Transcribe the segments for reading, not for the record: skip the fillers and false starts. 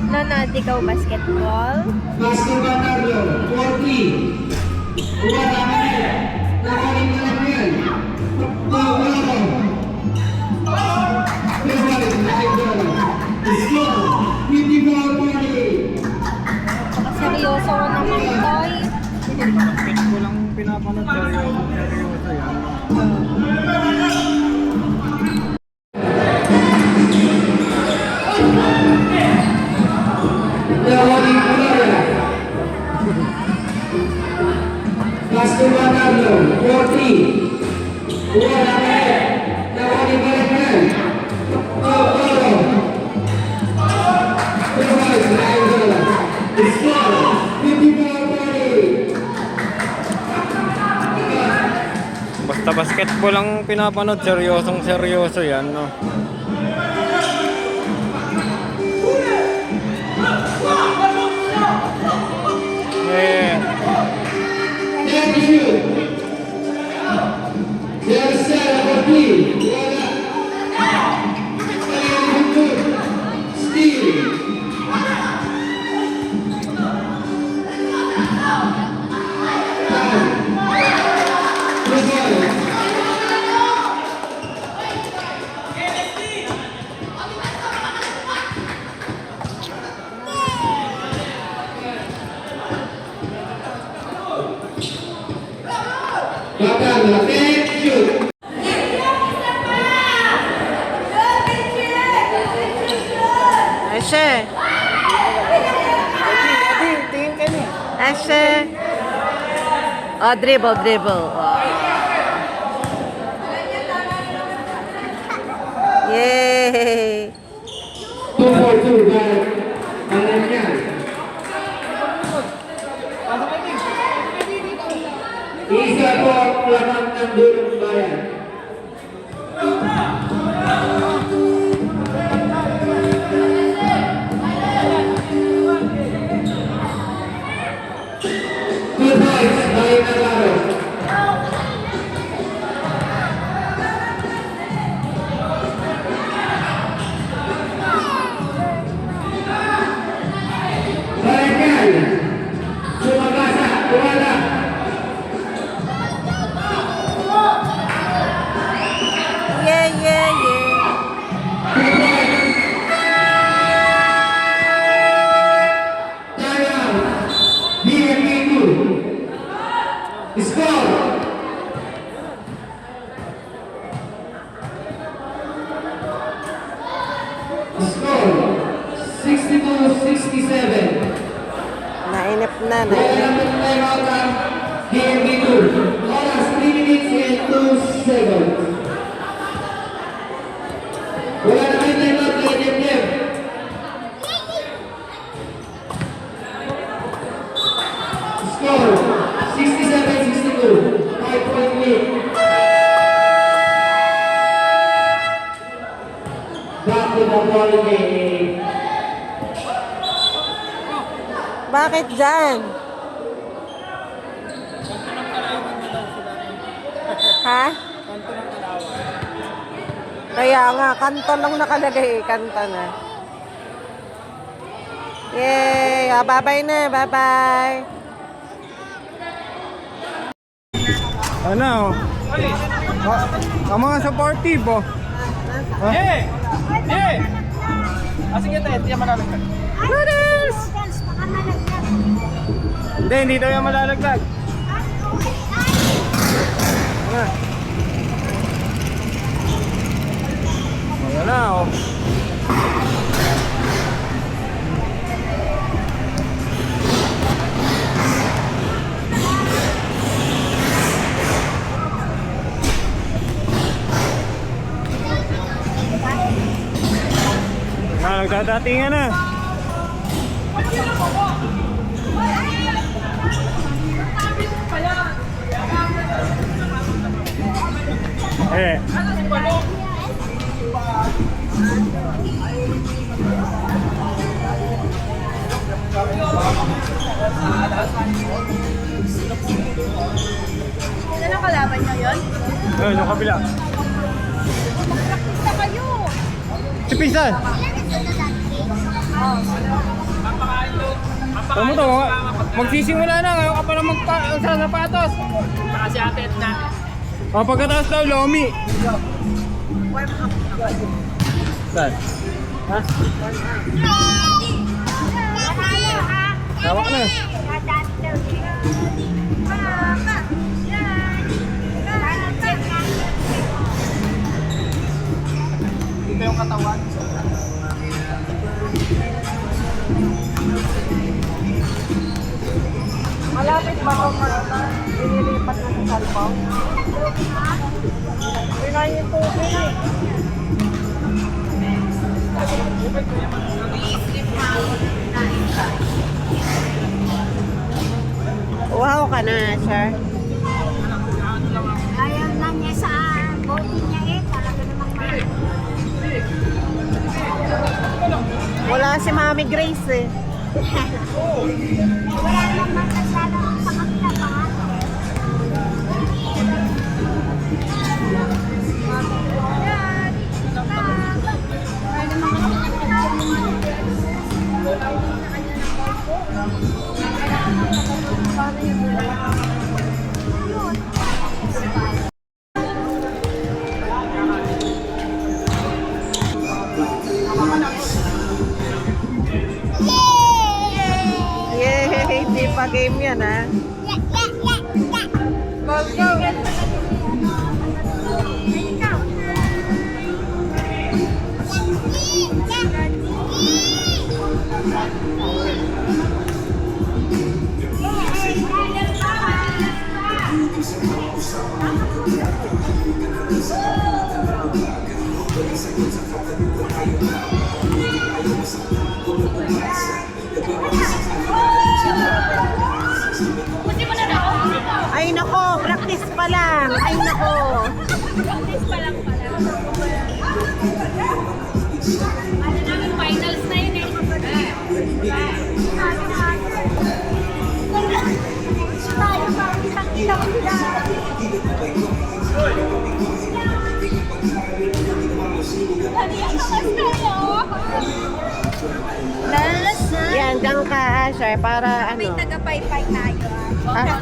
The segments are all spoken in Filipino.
Nanonood ikaw basketball? Basketball Carlo, 40. Uwa namin. Nakarin na lang yan. Seryoso ko naman, Toy. Basketball lang pinapanood. Seryoso yan. Basketball Carlo, 40. Uwa namin. Nakarin na lang yan. Basta basketball lang pinapanood, seryosong seryoso yan, no? Eh, Ashe. Ashe. Oh, dribble, dribble. Oh. Yay! 2-4-2 dan tangannya. Isa po laman ng Durong Bayan. Two points by Navarro. Barangay Sumagasa, Kuala. Yeah, yeah, yeah. Tayang BMB2. Score. Score 62-67. Nainip na, Wala nainip. naman tayo ang BMB2. Oras 3 minutes and 2 seconds. Wala naman tayo ang BMB2. Score 67-62. 5-point lead. Back to the ball game. Bakit dyan? Ha? Kaya nga, kanto lang nakalagay eh. Kanto na. Yay! Ah, bye-bye na. Bye-bye. ano? Ang mga supportive, oh. Yeah! Yeah! Sige tayo, hindi yan malalaglag. Noodles! Hindi, hindi daw yan malalaglag. Ano? Wala na, oh. Nagdadatingan na. Eh. Ano kalaban nyo yun? Ayun, yung kabila. Mag-practice na kayo! Si Pinsan! Tama to, magsisimula na. Ngayon ka pala sa sapatos. Saka si Ate Edna. O, pagkataas daw, Lomi. Saan? Ha? Hawak na. Dito yung katawan. Malapit ba ito para inilipat na sa salpaw? Pinayin yung tubig. Wow ka na, sir. Ayaw na niya sa body niya eh. Talaga namang Wala si Mami Grace eh. wala naman masyadong sa kanila pa. Yay! Di pa game yan ha. Go, go! Ay nako, practice pa lang. Ay nako. Practice pa lang pala. Ano namin, finals na yun eh. Tayo pa, kitang-kita ko sila. Yan, dyan ka, Asher, para ano. Taga-pay-pay tayo. Ah.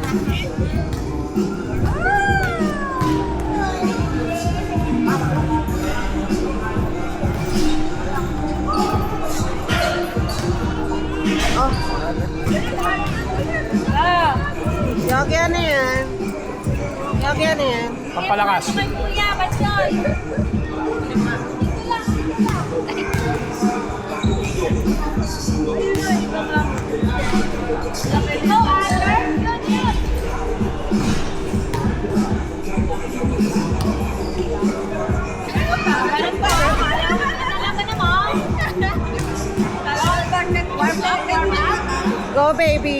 Oh. Yogi ano yan? Yogi ano yan? Pampalakas. Kuya, ba't yun? Ikaw, Arthur? Yun, yun. Meron pa. Nalaman mo? Warm up, warm up. Go baby!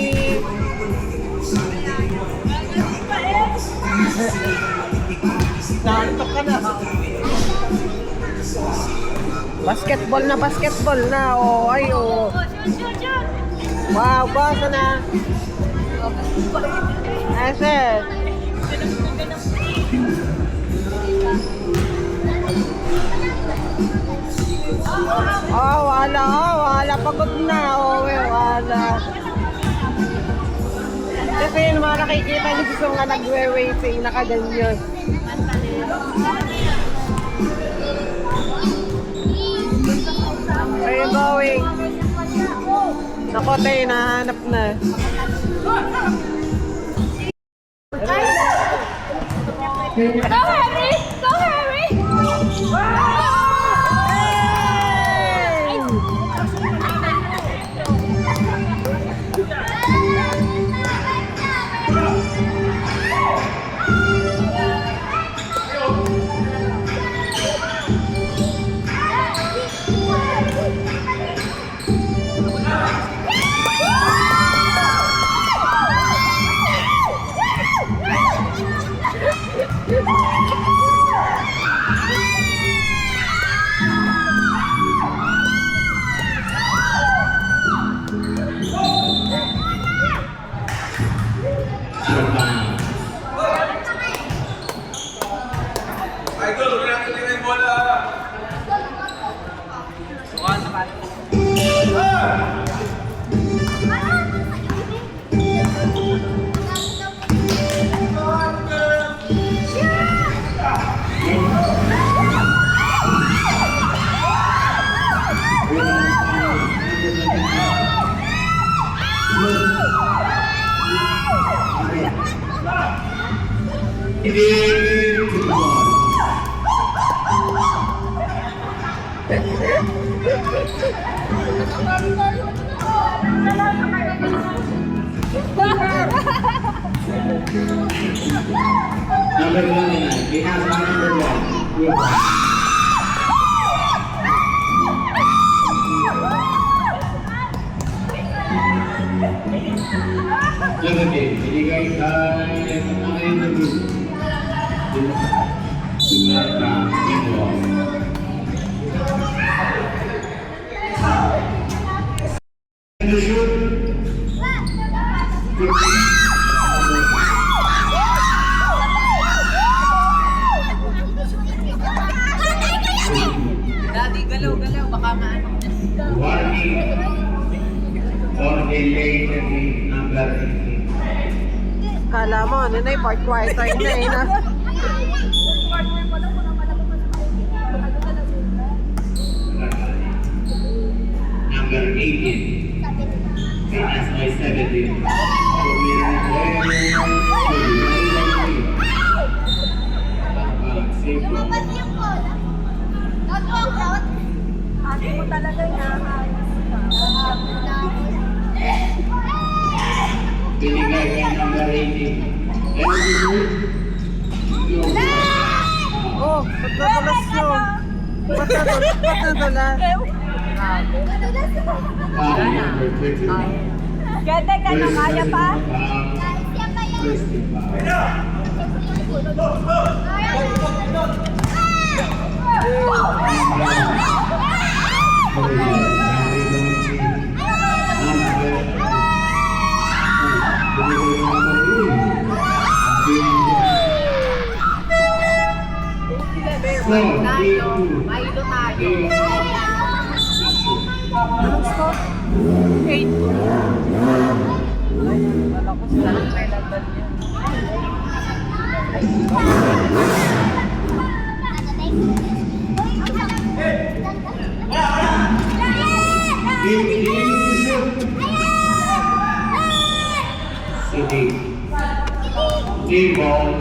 Naantok ka na. Basketball na. Oh, ay oh. Shoot. Wow, boss na. Asher. Oh, wala. Pagod na. Oh, wala. Kasi yung mga nakikita niyo gusto nga nagwe-waiting, nakaganyan. Where you going? Nako, tayo, nahanap na. Go, Harry! Go, Harry! 15 to 1. Number 29, we have number 1. Group 1. Jadi, guys, yang lain dulu. Daddy, galaw-galaw. Baka maano. Warning for delayed number 18. Kala mo, ano na yung part quarter na eh. Na. Number 18. That's my 17. Lumabas yung cola. Not ate mo talaga inahayos ka. Binigay kay number 18. Oh, ba't nadulas yun? Ba't nadulas? Number 21. Ganda ka na, kaya pa? Milo tayo. Anong stop? 8. Ay, wala ko sila ng kailangan yan. Ball.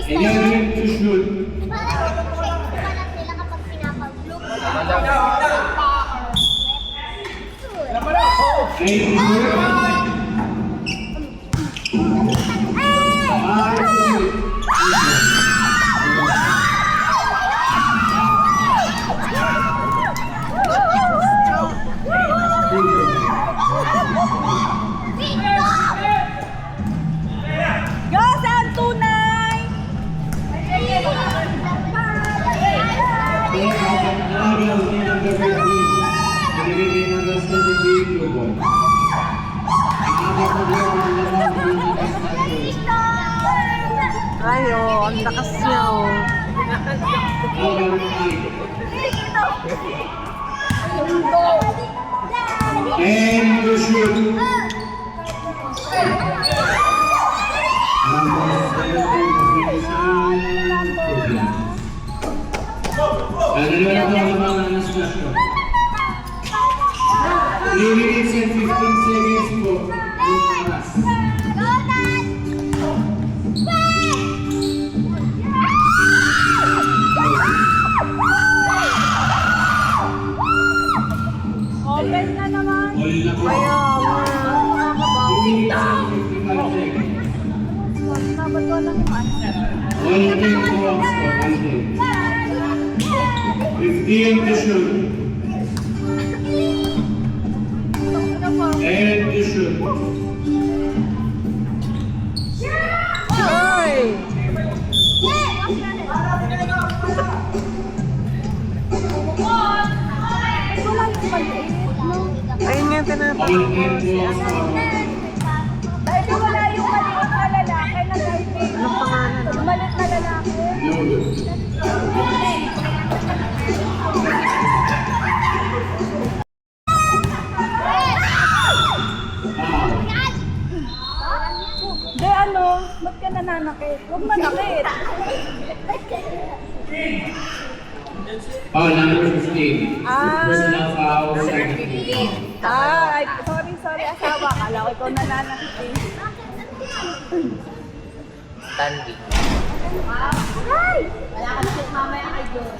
11 to shoot. Ayo, ang lakas niya oh. And to shoot. Minutes and 15 seconds po. Open na naman. Kaya, nakakabawi. Dapat ko lang yung All game balls po. 15 to shoot. And to shoot. Ay! Ayun nga yung tinatanong All ko. game balls po. Dahil wala yung maliit na lalaki na guarding. Anong pangalan? Yung maliit na lalaki. Hindi ano, ba't ka nananakit? Huwag manakit. Oh, number 15. Ah. Personal foul. Sorry, asawa. Kala ko ikaw nananakit eh. Standing. Wala ka na mamaya kay Joy.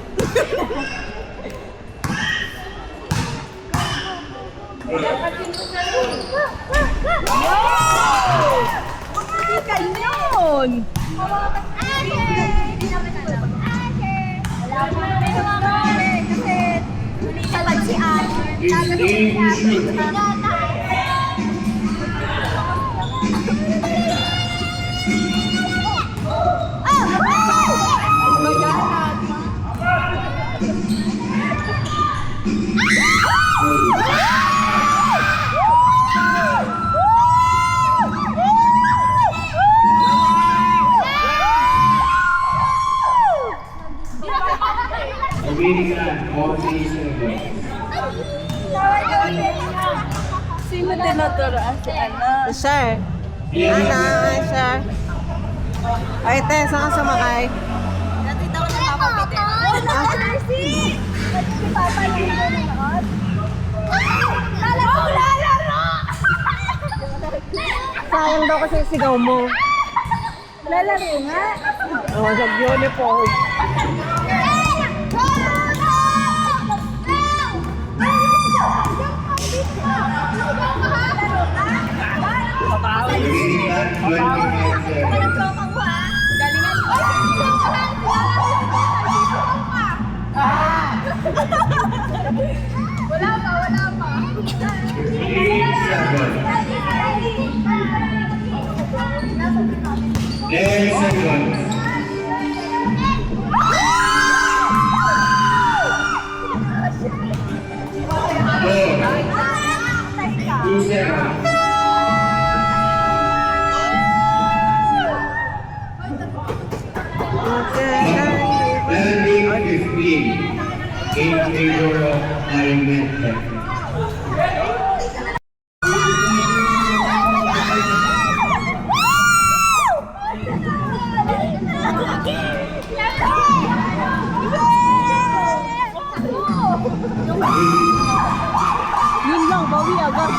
Hindi ka yun! Hindi naman alam. Wala mo. Pero ako kasi kapag si Asher, talagang si Asher. Remaining time, 40 seconds. Sino tinuturoan si ano? Sir. Ana, sir. Ay, te, saan ka sumakay? Dati daw nagpapabitin. Si Papa yung nanonood. Lalaro! Sayang daw kasi sigaw mo. Lalaro nga. Oh, sa uniform. Remaining time, 25 seconds. Wala pa. 15 seconds. 10 seconds. 2 seconds. Landing 15 in favor of Iron Tech. Yun lang, bawi agad.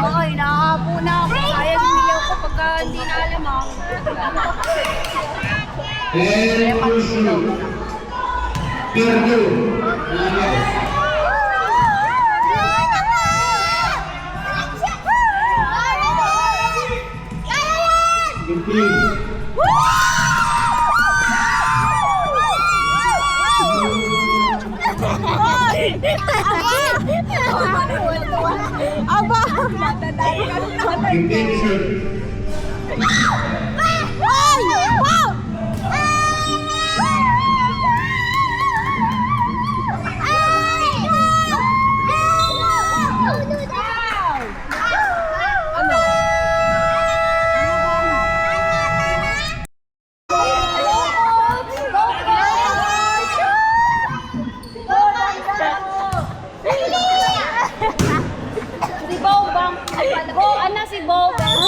Okay, nakapo na ako. Kaya bumili ako pagka hindi na alam ako. And pursue. Perdu. Aba! Si Bobang. Ano si Bobang?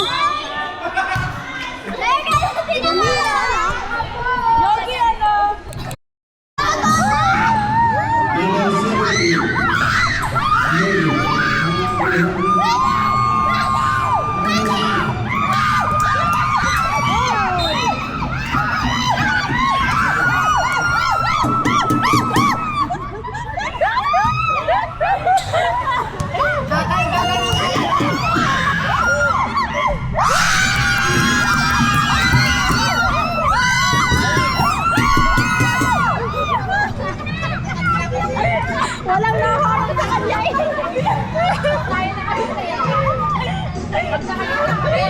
Yogi ano? Walang nakakot sa kanya eh. Kaya na kasi kaya. Pag sa kanya na kami.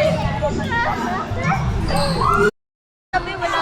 Sabi wala.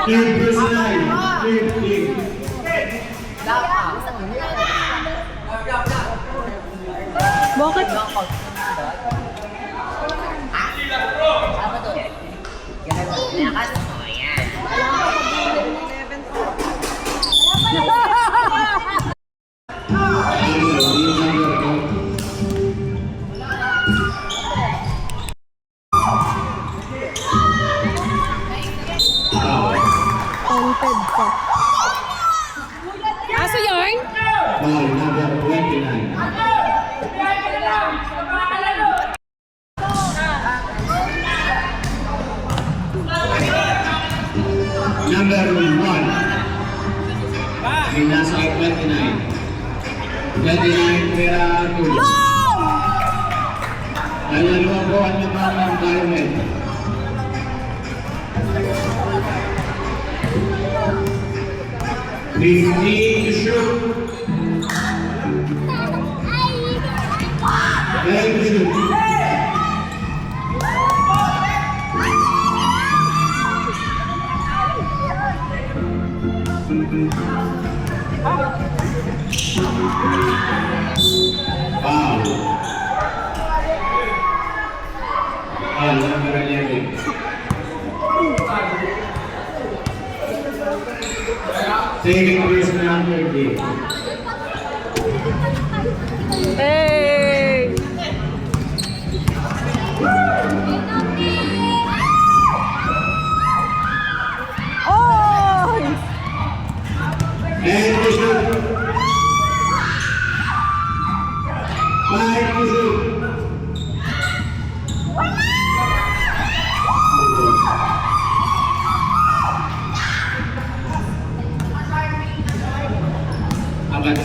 Third verse 9. Third thing. Bakit? Taunted pa. Aso yarn? Foul number 29. Number 1. May nasa 29. 29 pera tuloy. Dalawa po ang naman ng Carmen. Fifteen to shoot. Nine to shoot. Foul. Foul number 11. Second verse number 8. Hey! Oh! And to shoot. 5 to shoot. Apat.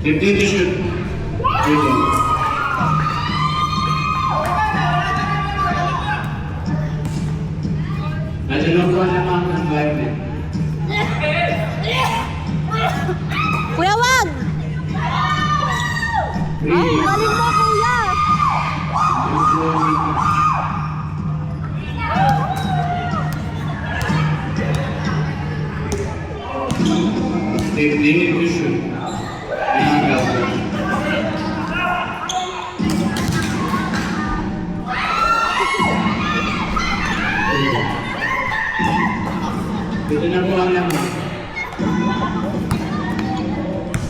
15 to shoot. Ito. Nasa loob ko naman ng environment. Kuya, wag! Ay, galing mo, kuya! Fifteen to shoot. Ito na po ang laman.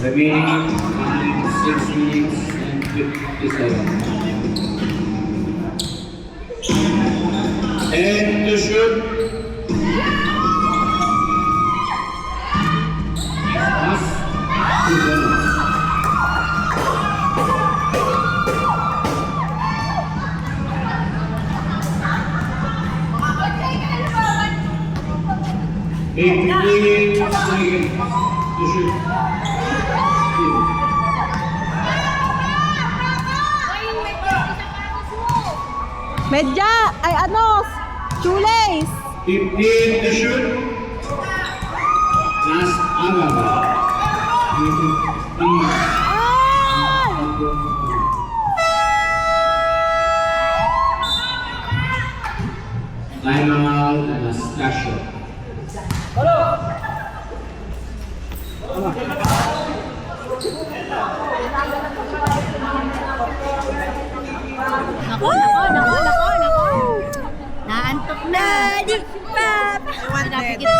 Remaining 6 minutes and 57. And to shoot. Pass. Seconds to shoot. Medya! Ay, ano? Shoelace! 15 to shoot. Last Agaba. Time out and a stash shot. Hello. Dikit.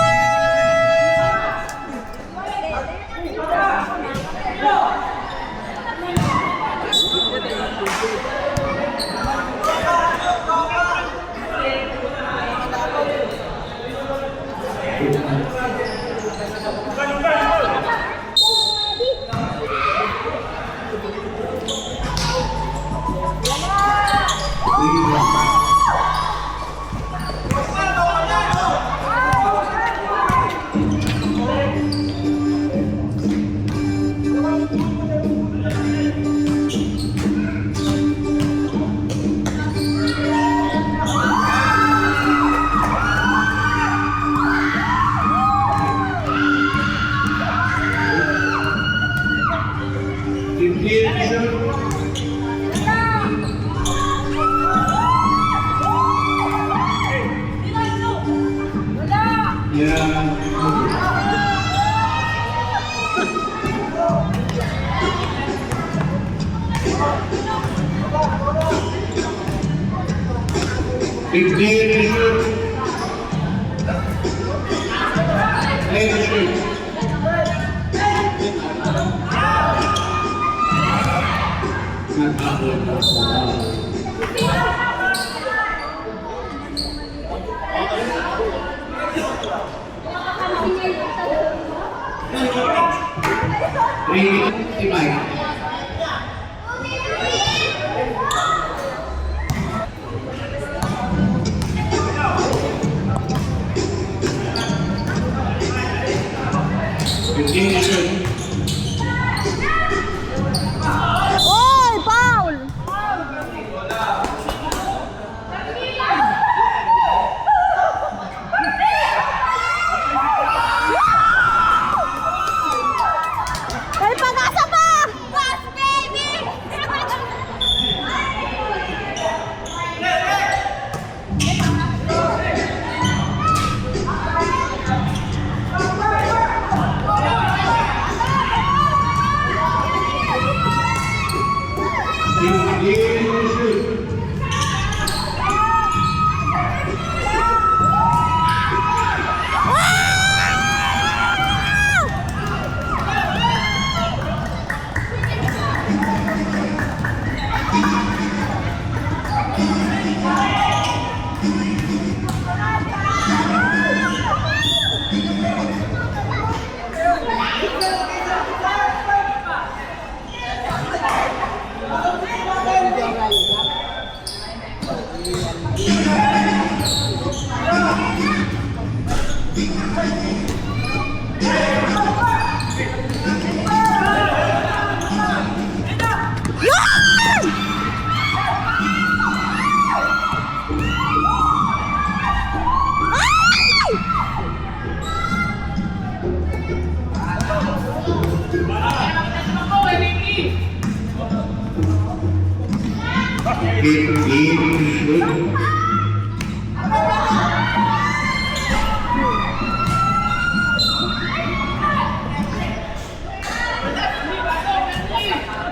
Oy, Paul! May pag-asa pa! Boss, baby!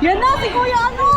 Yan na, si Kuya ano?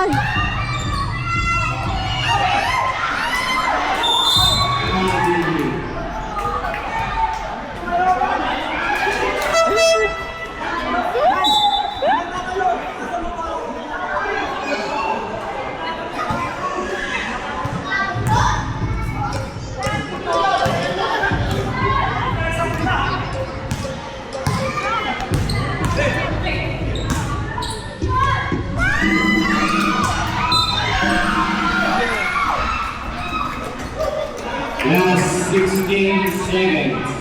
Ay! Last 16 seconds.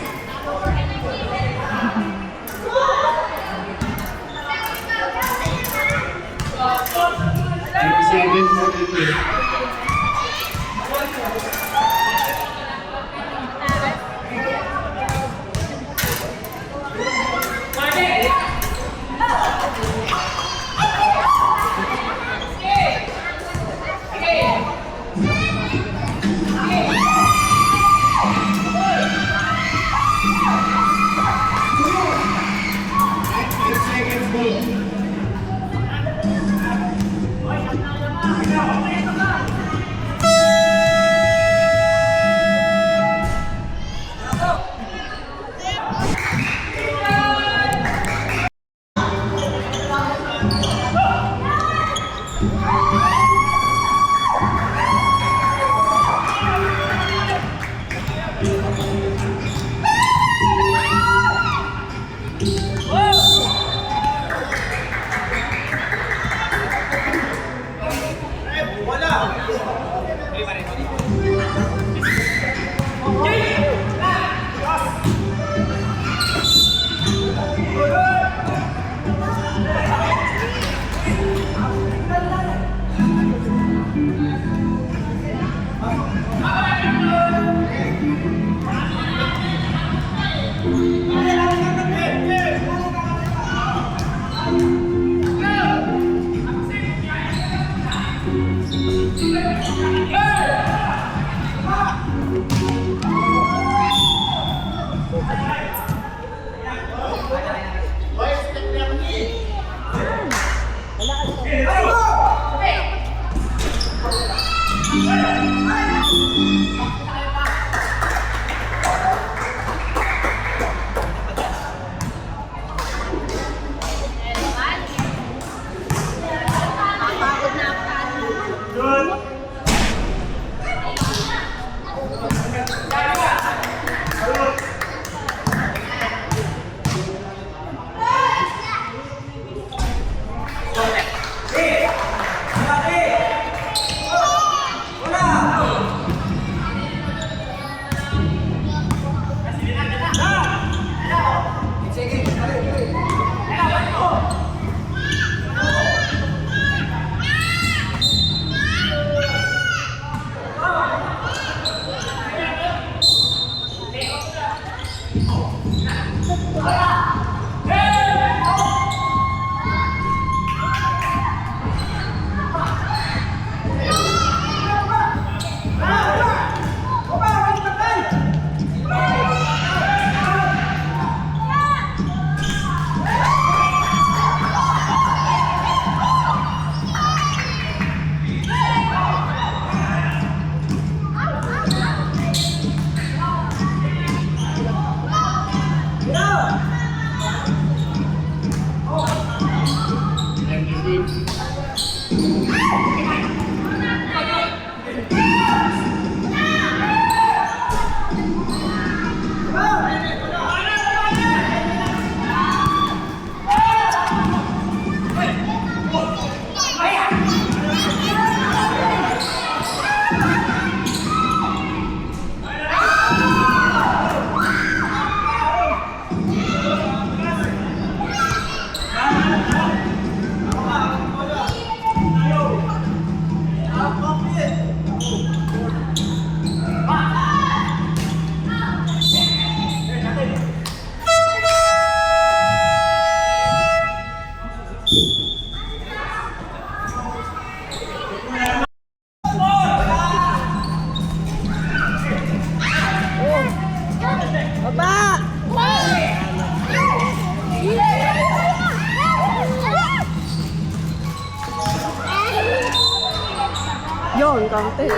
7:42. Yun, kaunti.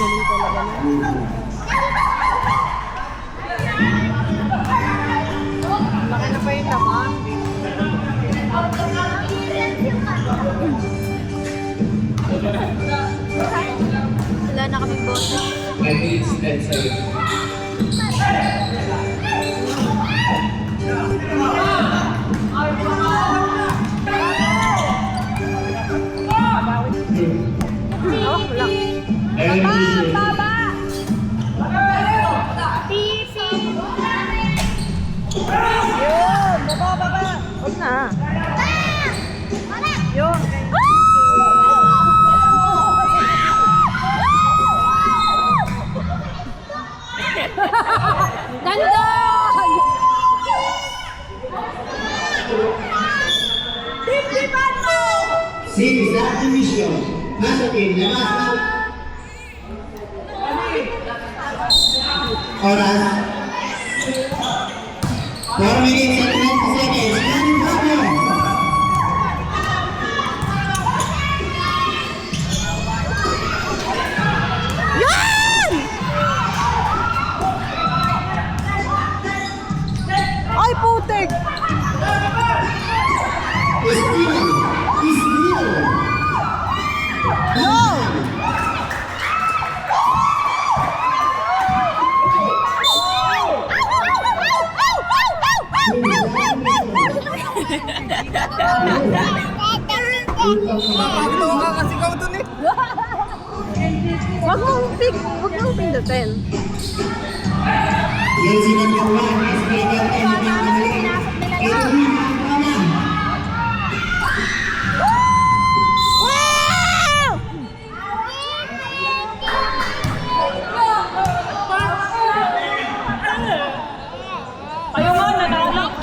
Galing talaga na. Laki na pa yung tama. Wala na kaming boses. Oh, wala. Baba! Pipi! Yun, baba. Huwag na. Yun. Nandun! Tip-tipan mo! Six, that division. Masukin, labas. Oras. 4 minutes and 20 seconds. Standing problem. Yan! Ay, putik! Steal. No! Huwag mong pindutin. Yan si number 1. Is Peter and Edwin. Wow! Kayo nga, nanalak.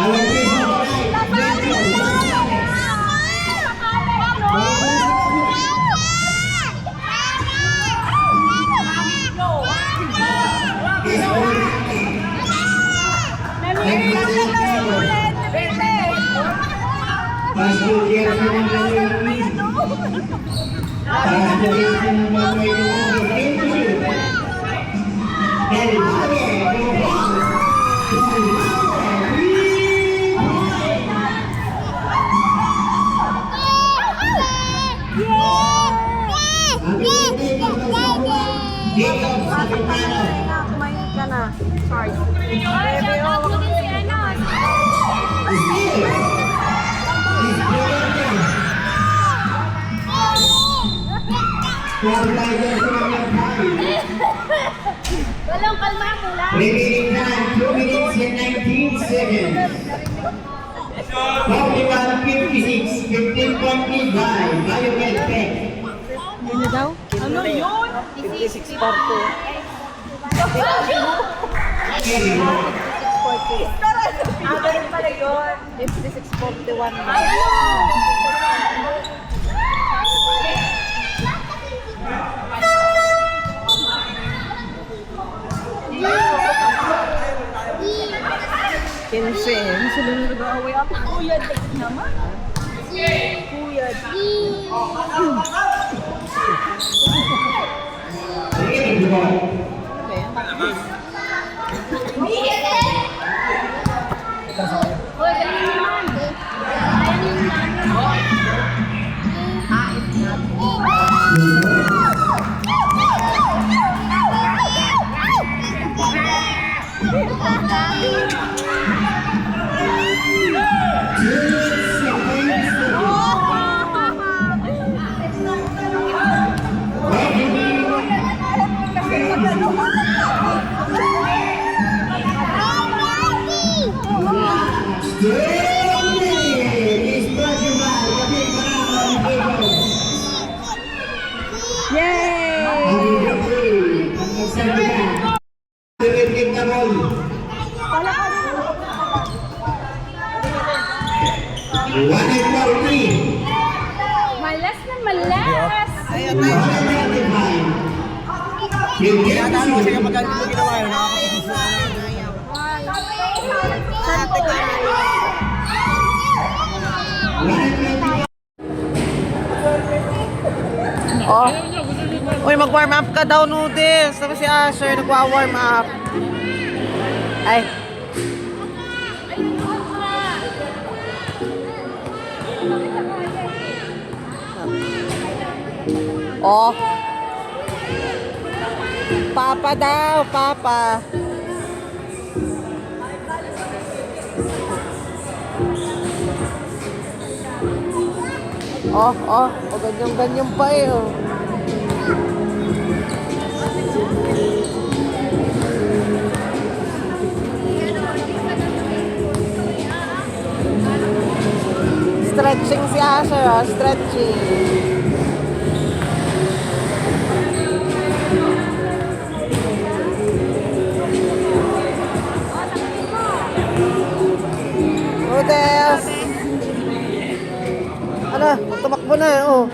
Our president, Pastor Jerry Kumain ka na. Sorry. Walang kalma mula. Remaining time 2 minutes and 19 seconds. 41-56, 15 point lead by Biomed Tech. Yun na daw? Ano yun? 56-40. 56-40. Ah, ganun pala yun. 56-41. Kinse. Sila na nag-aaway ako. Kuya, tignan naman. Kuya. Hoy, galing naman. Yay! Serbian. Philippine na ball. One and 40. Malas na malas. One and 35. Bigyan mo siya Magkano mo ginawa yun? Oh. Uy, mag-warm up ka daw, noodles. Tapos si Asher nagwa-warm up. Ay. Oh. Papa daw, papa. Oh, oh, o ganyan-ganyan pa eh. Oh. Stretching si Asher, oh, stretching. Noodles! Ano, tumakbo na eh, oh.